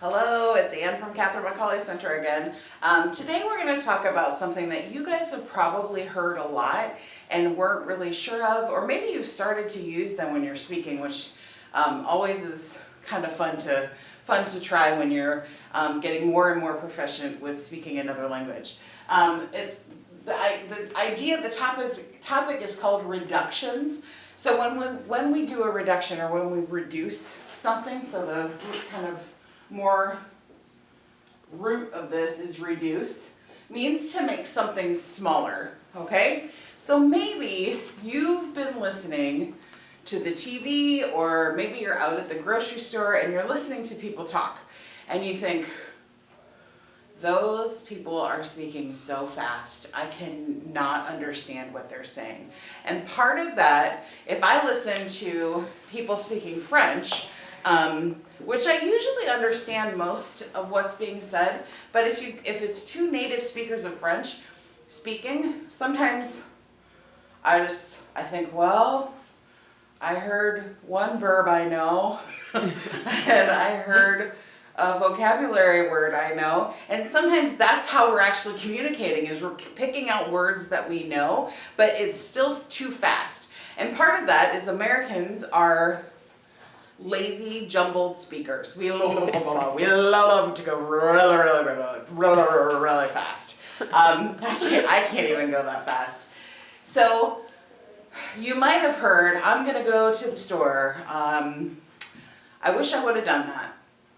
Hello, it's Ann from Catherine McAuley Center again. Today we're going to talk about something that you guys have probably heard a lot and weren't really sure of, or maybe you've started to use them when you're speaking, which always is kind of fun to try when you're getting more and more proficient with speaking another language. The idea, the topic is called reductions. So when we do a reduction, or when we reduce something, so the kind of more root of this is reduce, means to make something smaller, okay? So maybe you've been listening to the TV, or maybe you're out at the grocery store and you're listening to people talk, and you think, those people are speaking so fast, I cannot understand what they're saying. And part of that, if I listen to people speaking French, which I usually understand most of what's being said, but if it's two native speakers of French speaking, sometimes I think, well, I heard one verb I know, and I heard a vocabulary word I know, and sometimes that's how we're actually communicating, is we're picking out words that we know, but it's still too fast. And part of that is Americans are lazy, jumbled speakers. We love to go really fast. I can't even go that fast. So you might have heard, I'm gonna go to the store. I wish I would have done that,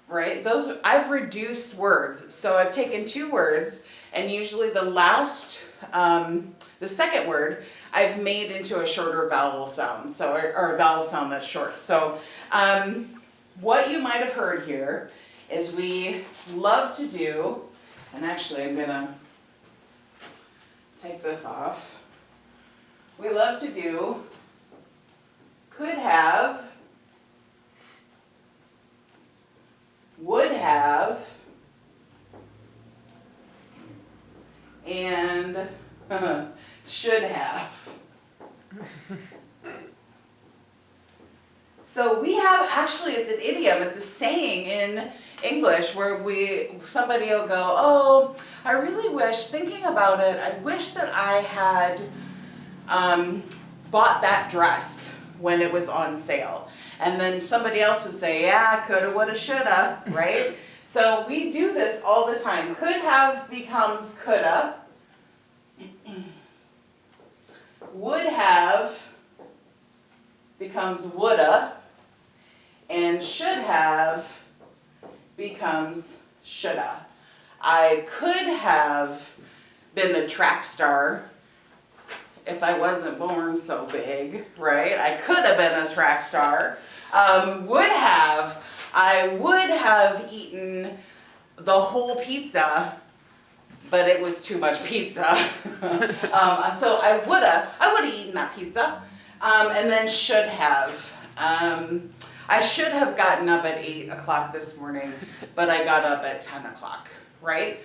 right? I've reduced words. So I've taken two words, and usually the second word, I've made into a shorter vowel sound, or a vowel sound that's short. So what you might have heard here is we love to do, and actually I'm gonna take this off. We love to do could have, would have, and should have. So we have, actually it's an idiom, it's a saying in English where somebody will go, oh, I really wish, thinking about it, I wish that I had bought that dress when it was on sale. And then somebody else would say, yeah, coulda, woulda, shoulda, right? So we do this all the time. Could have becomes coulda. Would have becomes woulda. And should have becomes shoulda. I could have been a track star if I wasn't born so big, right? I could have been a track star. I would have eaten the whole pizza, but it was too much pizza. So I would have eaten that pizza. And then should have. I should have gotten up at 8 o'clock this morning, but I got up at 10 o'clock, right?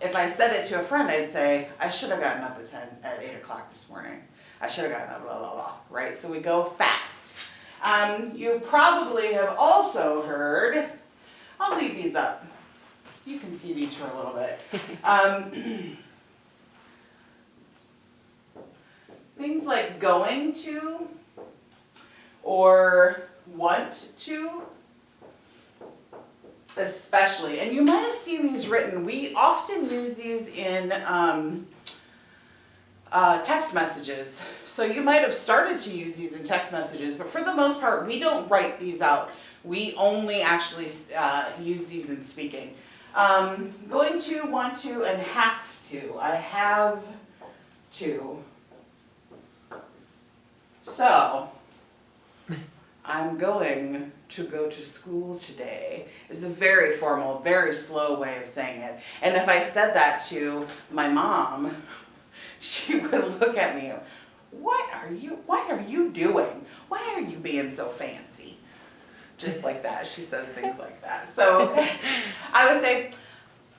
If I said it to a friend, I'd say, I should have gotten up at 8 o'clock this morning. I should have gotten up, blah, blah, blah, right? So we go fast. You probably have also heard, I'll leave these up. You can see these for a little bit. Things like going to, or want to, especially. And you might have seen these written. We often use these in text messages. So you might have started to use these in text messages, but for the most part, we don't write these out. We only actually use these in speaking. Going to, want to, and have to. I have to. So, I'm going to go to school today is a very formal, very slow way of saying it. And if I said that to my mom, she would look at me, what are you doing? Why are you being so fancy? Just like that. She says things like that. So I would say,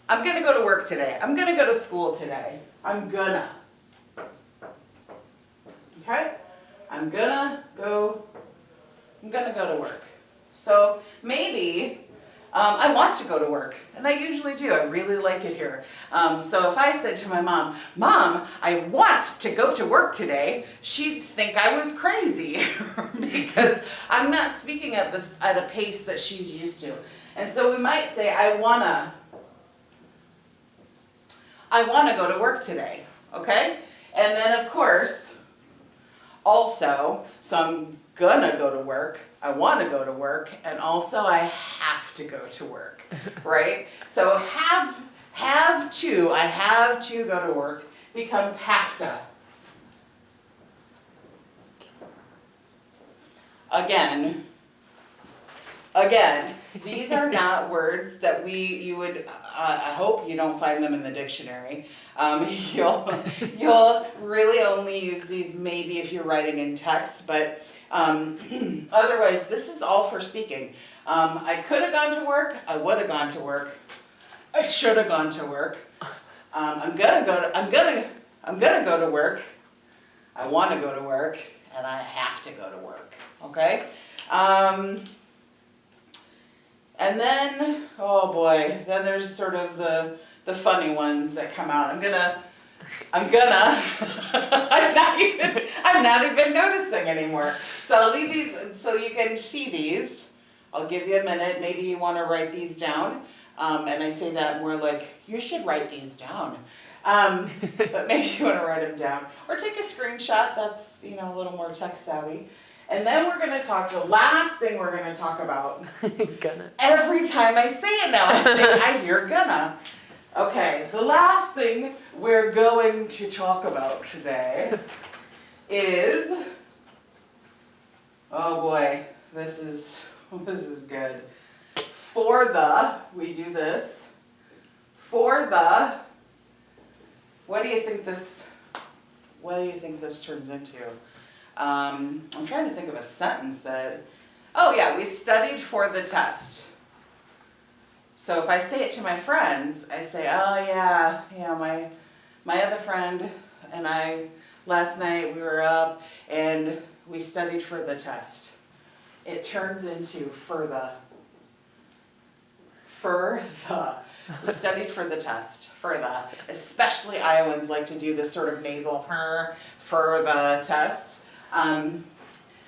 I'm going to go to work today. I'm going to go to school today. I'm gonna. Okay? I'm gonna go to work. So maybe I want to go to work, and I usually do. I really like it here. So if I said to my mom, Mom, I want to go to work today, she'd think I was crazy because I'm not speaking at a pace that she's used to. And so we might say, I wanna go to work today, okay? And then of course, also, so I'm gonna go to work, I wanna go to work, and also I have to go to work, right? So I have to go to work becomes have to. Again, these are not words that you would, I hope you don't find them in the dictionary. You'll really only use these maybe if you're writing in text, but otherwise this is all for speaking. I could have gone to work, I would have gone to work, I should have gone to work, I'm gonna go to work, I want to go to work, and I have to go to work, okay? And then, oh boy, then there's sort of the funny ones that come out. I'm not even noticing anymore. So I'll leave these so you can see these. I'll give you a minute. Maybe you want to write these down. And I say that more like, you should write these down. But maybe you want to write them down. Or take a screenshot. That's, a little more tech savvy. And then we're going to talk, the last thing we're going to talk about. Gonna. Every time I say it now, I hear gonna. Okay, the last thing we're going to talk about today is, oh boy, this is good. For the, we do this. For the, what do you think this turns into? I'm trying to think of a sentence that, oh yeah, we studied for the test. So if I say it to my friends, I say, oh yeah, my other friend and I, last night we were up and we studied for the test. It turns into for the. We studied for the test, for the. Especially Iowans like to do this sort of nasal for the test.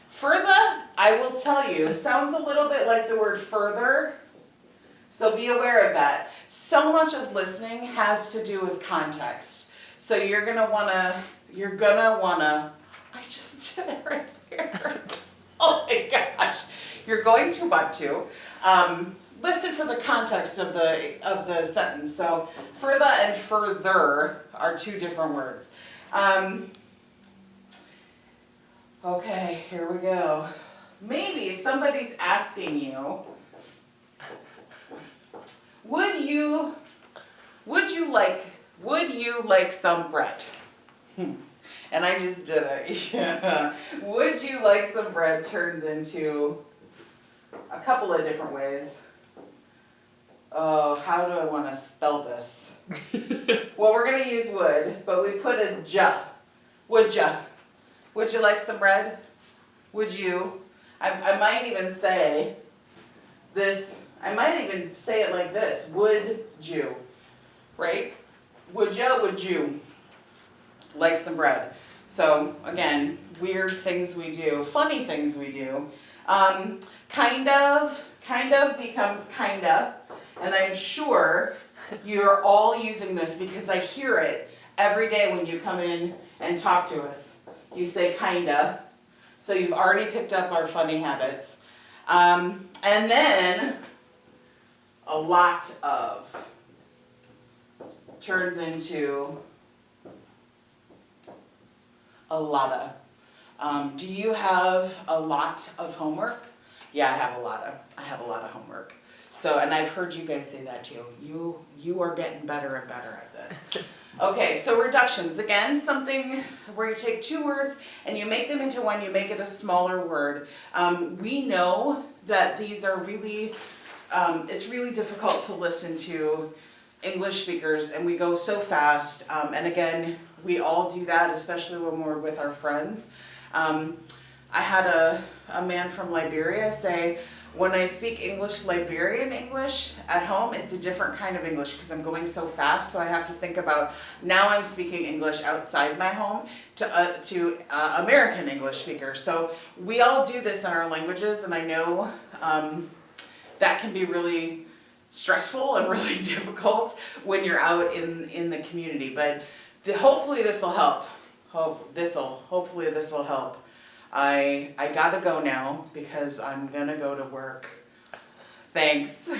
Further, I will tell you, sounds a little bit like the word further, so be aware of that. So much of listening has to do with context. So you're gonna wanna, I just did it right here. Oh my gosh. You're going to want to listen for the context of the sentence. So further and further are two different words. Okay, here we go. Maybe somebody's asking you, would you like some bread? And I just did it. Yeah. Would you like some bread turns into a couple of different ways. Oh, how do I want to spell this? Well, we're going to use would, but we put a ja. Would ya? Would you like some bread? Would you? I might even say this, I might even say it like this. Would you? Right? Would you like some bread? So again, weird things we do, funny things we do. Kind of becomes kinda, and I'm sure you're all using this because I hear it every day when you come in and talk to us. You say kinda, so you've already picked up our funny habits. And then a lot of turns into a lotta. Do you have a lot of homework? Yeah, I have a lot of homework. So, and I've heard you guys say that too. You are getting better and better at this. Okay, so reductions. Again, something where you take two words and you make them into one, you make it a smaller word. We know that these are really, it's really difficult to listen to English speakers, and we go so fast. And again, we all do that, especially when we're with our friends. I had a man from Liberia say, When I speak English, Liberian English at home, it's a different kind of English because I'm going so fast. So I have to think about, now I'm speaking English outside my home to American English speakers. So we all do this in our languages, and I know that can be really stressful and really difficult when you're out in the community. But hopefully this will help. Hopefully this will help. I gotta go now because I'm gonna go to work. Thanks.